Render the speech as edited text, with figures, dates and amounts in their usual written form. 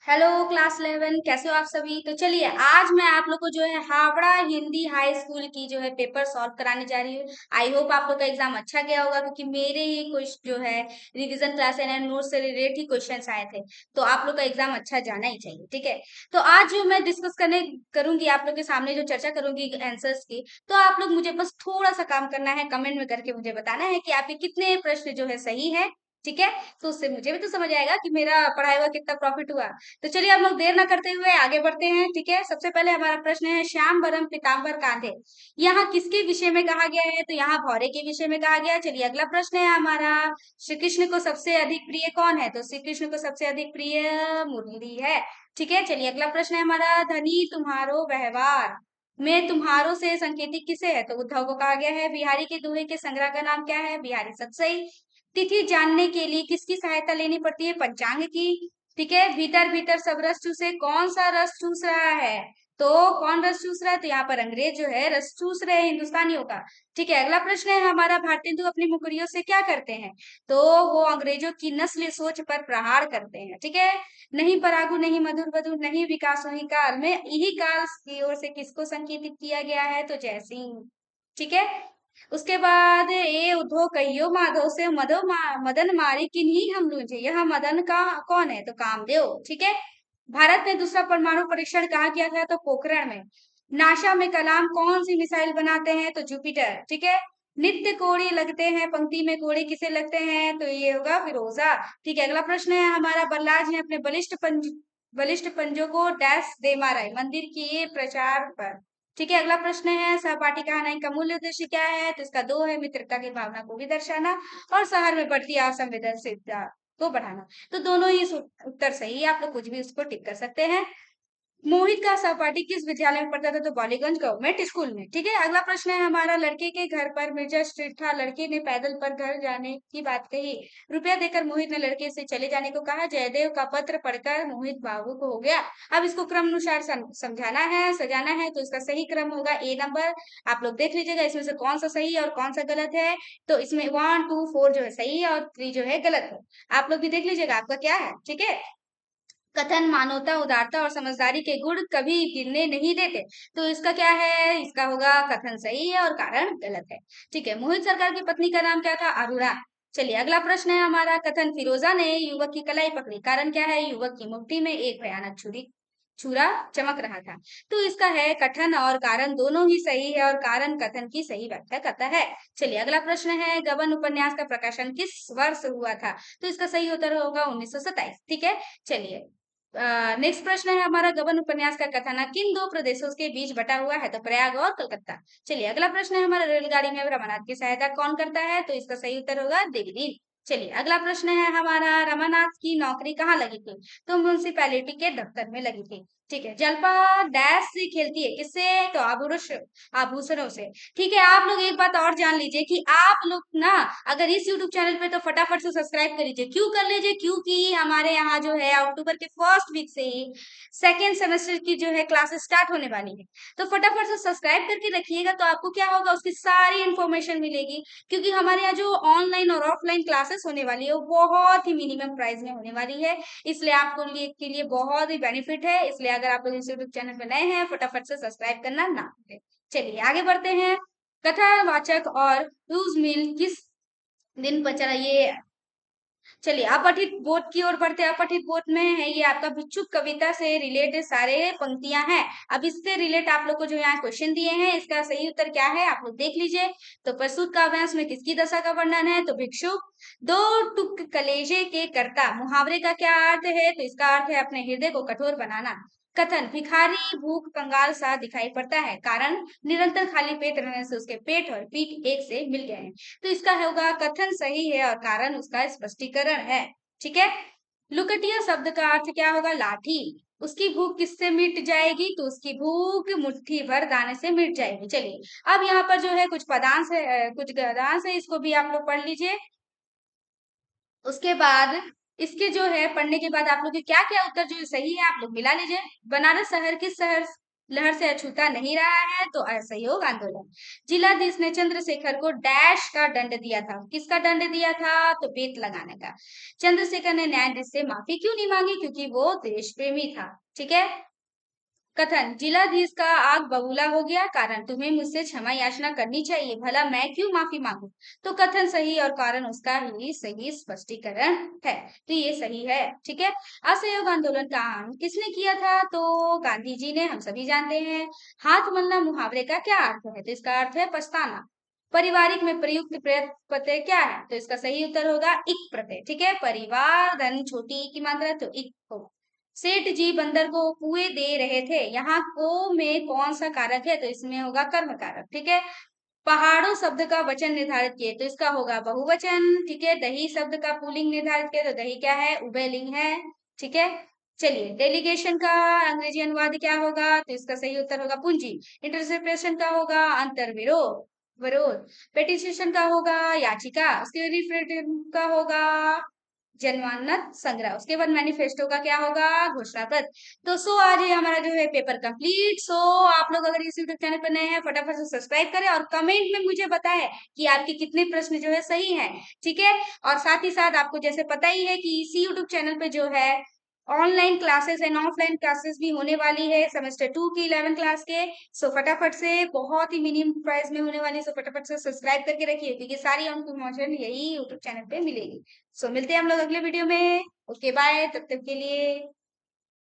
Hello class 11, कैसे हो आप सभी। तो चलिए आज मैं आप लोग को जो है हावड़ा हिंदी हाई स्कूल की जो है पेपर सॉल्व कराने जा रही हूँ। आई होप आप लोग का एग्जाम अच्छा गया होगा, क्योंकि मेरे ही कुछ जो है रिवीजन क्लास एंड नोट से रिलेटेड ही क्वेश्चंस आए थे। तो आप लोग का एग्जाम अच्छा जाना ही चाहिए, ठीक है। तो आज जो मैं डिस्कस करने करूंगी आप लोग के सामने, जो चर्चा करूंगी आंसर्स की, तो आप लोग मुझे बस थोड़ा सा काम करना है, कमेंट में करके मुझे बताना है कि आपके कितने प्रश्न जो है सही है, ठीक है। तो उससे मुझे भी तो समझ आएगा कि मेरा पढ़ाई हुआ कितना प्रॉफिट हुआ। तो चलिए हम लोग देर न करते हुए आगे बढ़ते हैं, ठीक है। सबसे पहले हमारा प्रश्न है, श्याम बरन पीताम्बर कांधे यहाँ किसके विषय में कहा गया है। तो यहाँ भौरे के विषय में कहा गया है। चलिए अगला प्रश्न है हमारा, श्री कृष्ण को सबसे अधिक प्रिय कौन है। तो श्री कृष्ण को सबसे अधिक प्रिय मुरली है, ठीक है। चलिए अगला प्रश्न है हमारा, धनी तुम्हारो व्यवहार में तुम्हारो से संकेतिक किसे है। तो उद्धव को कहा गया है। बिहारी के दोहे के संग्रह का नाम क्या है। बिहारी सतसई। तिथि जानने के लिए किसकी सहायता लेनी पड़ती है। पंचांग की, ठीक है। भीतर भीतर सब रस चूसे, कौन सा रस चूस रहा है। तो कौन रस चूस रहा है। तो यहाँ पर अंग्रेज जो है रस चूस रहे हैं हिंदुस्तानियों का, ठीक है। अगला प्रश्न है हमारा, भारतेंदु अपनी मुखरियों से क्या करते हैं। तो वो अंग्रेजों की नस्ल सोच पर प्रहार करते हैं, ठीक है। नहीं परागु नहीं मधुर वधु नहीं विकास ही काल में, यही काल की ओर से किसको संकेतित किया गया है। तो जयसिंह, ठीक है। उसके बाद ए उद्धव कहियो माधव से मदन मारे किन्हीं हम लूझे, यह मदन का कौन है। तो कामदेव, ठीक है। भारत ने दूसरा परमाणु परीक्षण कहाँ किया था। तो पोखरण में। नासा में कलाम कौन सी मिसाइल बनाते हैं। तो जुपिटर, ठीक है। नित्य कोड़े लगते हैं, पंक्ति में कोड़े किसे लगते हैं। तो ये होगा फिरोजा, ठीक है। अगला प्रश्न है हमारा, बल्लाज ने अपने बलिष्ठ पंजों को डैश दे मारा है मंदिर के प्रचार पर, ठीक है। अगला प्रश्न है, सहपाठी कहानी का मूल उद्देश्य क्या है। तो इसका दो है, मित्रता की भावना को भी दर्शाना और शहर में बढ़ती असंवेदनशीलता को बढ़ाना। तो दोनों ही उत्तर सही है, आप लोग कुछ भी उसको टिक कर सकते हैं। मोहित का सहपाठी किस विद्यालय में पढ़ता था। तो बालीगंज गवर्नमेंट स्कूल में, ठीक है। अगला प्रश्न है हमारा, लड़के के घर पर मिर्जा स्ट्रीट था, लड़के ने पैदल पर घर जाने की बात कही, रुपया देकर मोहित ने लड़के से चले जाने को कहा, जयदेव का पत्र पढ़कर मोहित भावुक हो गया। अब इसको क्रम अनुसार समझाना है, सजाना है। तो इसका सही क्रम होगा ए नंबर। आप लोग देख लीजिएगा इसमें से कौन सा सही है और कौन सा गलत है। तो इसमें 1 2 4 जो है सही है और 3 जो है गलत है। आप लोग भी देख लीजिएगा आपका क्या है, ठीक है। कथन मानवता उदारता और समझदारी के गुण कभी गिरने नहीं देते। तो इसका क्या है, इसका होगा कथन सही है और कारण गलत है, ठीक है। मोहित सरकार की पत्नी का नाम क्या था। अरुणा। चलिए अगला प्रश्न है हमारा, कथन फिरोजा ने युवक की कलाई पकड़ी, कारण क्या है। युवक की मुट्ठी में एक भयानक छुरा चमक रहा था। तो इसका है कथन और कारण दोनों ही सही है और कारण कथन की सही व्याख्या करता है। चलिए अगला प्रश्न है, गबन उपन्यास का प्रकाशन किस वर्ष हुआ था। तो इसका सही उत्तर होगा 1927, ठीक है। चलिए नेक्स्ट प्रश्न है हमारा, गबन उपन्यास का कथानक किन दो प्रदेशों के बीच बटा हुआ है। तो प्रयाग और कलकत्ता। चलिए अगला प्रश्न है हमारा, रेलगाड़ी में रमानाथ की सहायता कौन करता है। तो इसका सही उत्तर होगा देवदीन। चलिए अगला प्रश्न है हमारा, रमानाथ की नौकरी कहाँ लगी थी। तो म्यूनसिपैलिटी के दफ्तर में लगी थी, ठीक है। जलपा डैश से खेलती है, किससे। तो आभूषणों से, ठीक है। आप लोग एक बात और जान लीजिए कि आप लोग ना अगर इस यूट्यूब चैनल पे तो फटाफट से सब्सक्राइब कर लीजिए। क्यों कर लीजिए, क्योंकि हमारे यहाँ जो है अक्टूबर के फर्स्ट वीक से ही सेकेंड सेमेस्टर की जो है क्लासेस स्टार्ट होने वाली है। तो फटाफट से सब्सक्राइब करके रखिएगा, तो आपको क्या होगा, उसकी सारी इन्फॉर्मेशन मिलेगी। क्योंकि हमारे यहाँ जो ऑनलाइन और ऑफलाइन क्लासेस होने वाली है वो बहुत ही मिनिमम प्राइस में होने वाली है, इसलिए आपको के लिए बहुत ही बेनिफिट है। इसलिए अगर आप लोग इस यूट्यूब चैनल पर नए हैं, फटाफट से सब्सक्राइब करना ना भूलें। चलिए आगे बढ़ते हैं, कथावाचक और यूज मिल किस दिन पर चला ये। चलिए अपठित बोध की ओर बढ़ते हैं। अपठित बोध में है ये आपका भिक्षुक कविता से रिलेटेड सारे पंक्तियां हैं। अब इससे रिलेट आप लोग को जो यहाँ क्वेश्चन दिए हैं, इसका सही उत्तर क्या है आप लोग देख लीजिए। तो प्रस्तुत काव्यांश में किसकी दशा का वर्णन है। तो भिक्षुक। दो टुक कलेजे के कर्ता, मुहावरे का क्या अर्थ है। तो इसका अर्थ है अपने हृदय को कठोर बनाना। कथन, भिखारी भूख कंगाल सा दिखाई पड़ता है, कारण निरंतर खाली पेट रहने से उसके पेट और पीठ एक से मिल गए हैं। तो इसका होगा कथन सही है और कारण उसका स्पष्टीकरण है, ठीक है। लुकटिया शब्द का अर्थ क्या होगा। लाठी। उसकी भूख किससे मिट जाएगी। तो उसकी भूख मुट्ठी भर दाने से मिट जाएगी। चलिए अब यहाँ पर जो है कुछ पदांश है, कुछ गद्यांश है, इसको भी आप लोग पढ़ लीजिए। उसके बाद इसके जो है पढ़ने के बाद आप लोग के क्या क्या उत्तर जो सही है आप लोग मिला लीजिए। बनारस शहर किस शहर लहर से अछूता नहीं रहा है तो असहयोग आंदोलन। जिलाधीश ने चंद्रशेखर को डैश का दंड दिया था। किसका दंड दिया था? तो बेत लगाने का। चंद्रशेखर ने न्यायाधीश से माफी क्यों नहीं मांगी? क्योंकि वो देश प्रेमी था। ठीक है। कथन, जिलाधीश का आग बबूला हो गया, कारण तुम्हें मुझसे क्षमा याचना करनी चाहिए, भला मैं क्यों माफी मांगू? तो कथन सही और कारण उसका ही सही स्पष्टीकरण है। तो ये सही है। ठीक है। असहयोग आंदोलन का आरंभ किसने किया था? तो गांधी जी ने, हम सभी जानते हैं। हाथ मलना मुहावरे का क्या अर्थ है? तो इसका अर्थ है पछताना। पारिवारिक में प्रयुक्त प्रत्यय क्या है? तो इसका सही उत्तर होगा इक प्रत्यय। ठीक है। परिवार धन छोटी की मात्रा तो इक होगा। सेठ जी बंदर को कुएं दे रहे थे, यहाँ को में कौन सा कारक है? तो इसमें होगा कर्म कारक। ठीक है। पहाड़ों शब्द का वचन निर्धारित किए, तो इसका होगा बहुवचन। ठीक है। दही शब्द का पुल्लिंग निर्धारित किए, तो दही क्या है? उभयलिंग है। ठीक है। चलिए, डेलीगेशन का अंग्रेजी अनुवाद क्या होगा? तो इसका सही उत्तर होगा पूंजी। इंटरसेप्शन का होगा अंतर्विरोध, विरोध। पेटिशन का होगा याचिका। उसके रिफरेंडम का होगा जनमानत संग्रह। उसके बाद मैनिफेस्टो का क्या होगा? घोषणा पत्र। तो आज ये हमारा जो है पेपर कंप्लीट। आप लोग अगर इस यूट्यूब चैनल पर नए हैं, फटाफट से सब्सक्राइब करें और कमेंट में मुझे बताएं कि आपके कितने प्रश्न जो है सही हैं। ठीक है। और साथ ही साथ आपको जैसे पता ही है कि इसी यूट्यूब चैनल पे जो है online classes and offline classes भी होने वाली है सेमेस्टर 2 की 11 क्लास के। फटाफट से, बहुत ही मिनिमम प्राइस में होने वाली, फटाफट से सब्सक्राइब करके रखिए, क्योंकि सारी इन्फॉर्मेशन यही यूट्यूब चैनल पे मिलेगी। मिलते हैं हम लोग अगले वीडियो में। ओके बाय, तब तक के लिए।